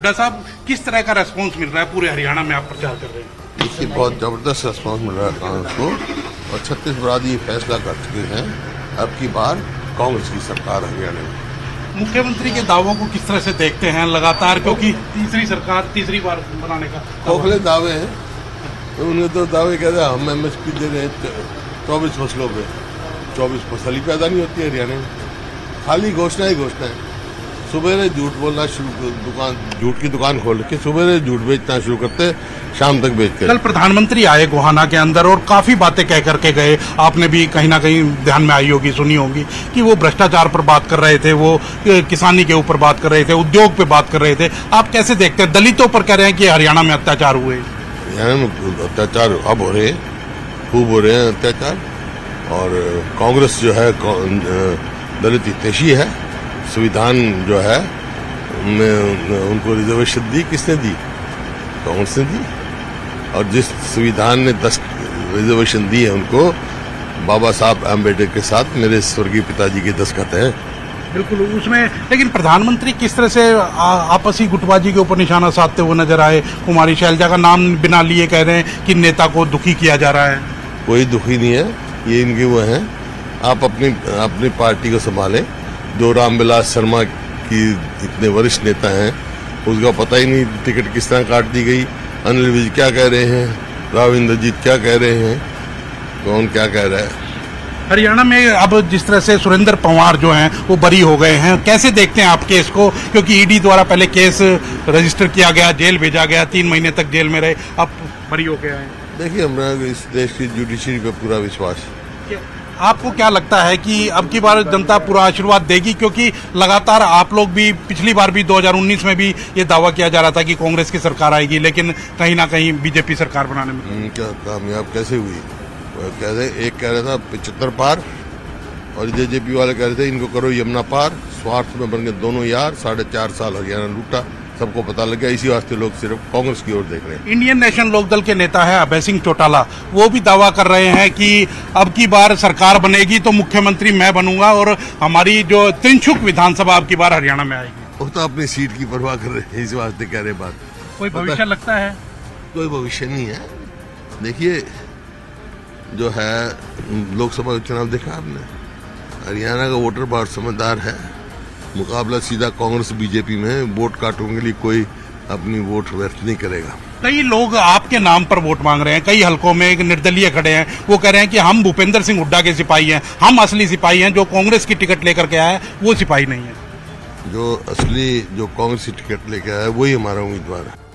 हुड्डा साहब, किस तरह का रेस्पॉन्स मिल रहा है पूरे हरियाणा में आप प्रचार कर रहे हैं? देखिए, बहुत जबरदस्त रेस्पॉन्स मिल रहा है कांग्रेस को और छत्तीसगढ़ ये फैसला कर चुके हैं अब की बार कांग्रेस की सरकार हरियाणा में। मुख्यमंत्री के दावों को किस तरह से देखते हैं लगातार, क्योंकि तीसरी बार बनाने का खोखले दावे हैं तो उन्हें तो दावे कहते हैं हम MSP दे रहे हैं 24 फसलों पे। 24 फसल ही पैदा नहीं होती है हरियाणा में, खाली घोषणा ही घोषणा है। सुबह झूठ बोलना शुरू, झूठ की दुकान खोल के सुबह झूठ बेचना शुरू करते, शाम तक बेचते। कल प्रधानमंत्री आए गोहाना के अंदर और काफी बातें कह करके गए, आपने भी कहीं ना कहीं ध्यान में आई होगी, सुनी होगी कि वो भ्रष्टाचार पर बात कर रहे थे, वो किसानी के ऊपर बात कर रहे थे, उद्योग पे बात कर रहे थे। आप कैसे देखते हैं? दलितों पर कह रहे हैं कि हरियाणा में अत्याचार हुए। हरियाणा में अत्याचार अब हो रहे हैं, खूब हो रहे हैं अत्याचार। और कांग्रेस जो है दलित हितैषी है। संविधान जो है उनको रिजर्वेशन दी, किसने दी? कांग्रेस ने दी। और जिस संविधान ने 10 रिजर्वेशन दी है उनको, बाबा साहब अम्बेडकर के साथ मेरे स्वर्गीय पिताजी के दस्तखत हैं। बिल्कुल उसमें। लेकिन प्रधानमंत्री किस तरह से आपसी गुटबाजी के ऊपर निशाना साधते हुए नजर आए? कुमारी शैलजा का नाम बिना लिए कह रहे हैं कि नेता को दुखी किया जा रहा है। कोई दुखी नहीं है, ये इनके वो हैं। आप अपनी पार्टी को संभालें। जो रामविलास शर्मा की इतने वरिष्ठ नेता हैं, उसका पता ही नहीं टिकट किस तरह काट दी गई। अनिल विज क्या कह रहे हैं, राव इंद्रजीत क्या कह रहे हैं, कौन क्या कह रहा है? हरियाणा में अब जिस तरह से सुरेंद्र पंवार जो हैं वो बरी हो गए हैं, कैसे देखते हैं आप केस को? क्योंकि ईडी द्वारा पहले केस रजिस्टर किया गया, जेल भेजा गया, 3 महीने तक जेल में रहे, अब बरी हो गया है। देखिए, हमारा इस देश की जुडिशरी पर पूरा विश्वास है। आपको क्या लगता है कि अब की बार जनता पूरा आशीर्वाद देगी? क्योंकि लगातार आप लोग भी, पिछली बार भी 2019 में भी ये दावा किया जा रहा था कि कांग्रेस की सरकार आएगी, लेकिन कहीं ना कहीं बीजेपी सरकार बनाने में क्या कामयाब कैसे हुई? एक कह रहा था 75 पार और जेजेपी वाले कह रहे थे इनको करो यमुना पार। स्वार्थ में बन गए दोनों यार। 4.5 साल हरियाणा लूटा, सबको पता लग गया। इसी वास्ते लोग सिर्फ कांग्रेस की ओर देख रहे हैं। इंडियन नेशनल लोकदल के नेता है अभय सिंह चौटाला, वो भी दावा कर रहे हैं कि अब की बार सरकार बनेगी तो मुख्यमंत्री मैं बनूंगा और हमारी जो त्रिशुक विधानसभा अब की बार हरियाणा में आएगी। वो तो अपनी सीट की परवाह कर रहे हैं, इस वास्ते कह रहे बात। कोई भविष्य लगता है? कोई भविष्य नहीं है। देखिए, जो है लोकसभा का चुनाव देखा आपने, हरियाणा का वोटर बहुत समझदार है। मुकाबला सीधा कांग्रेस बीजेपी में, वोट काटने के लिए कोई अपनी वोट व्यर्थ नहीं करेगा। कई लोग आपके नाम पर वोट मांग रहे हैं, कई हलकों में एक निर्दलीय खड़े हैं, वो कह रहे हैं कि हम भूपेंद्र सिंह हुड्डा के सिपाही हैं, हम असली सिपाही हैं, जो कांग्रेस की टिकट लेकर के आया है वो सिपाही नहीं है। जो कांग्रेस की टिकट लेकर आया है वही हमारा उम्मीदवार है।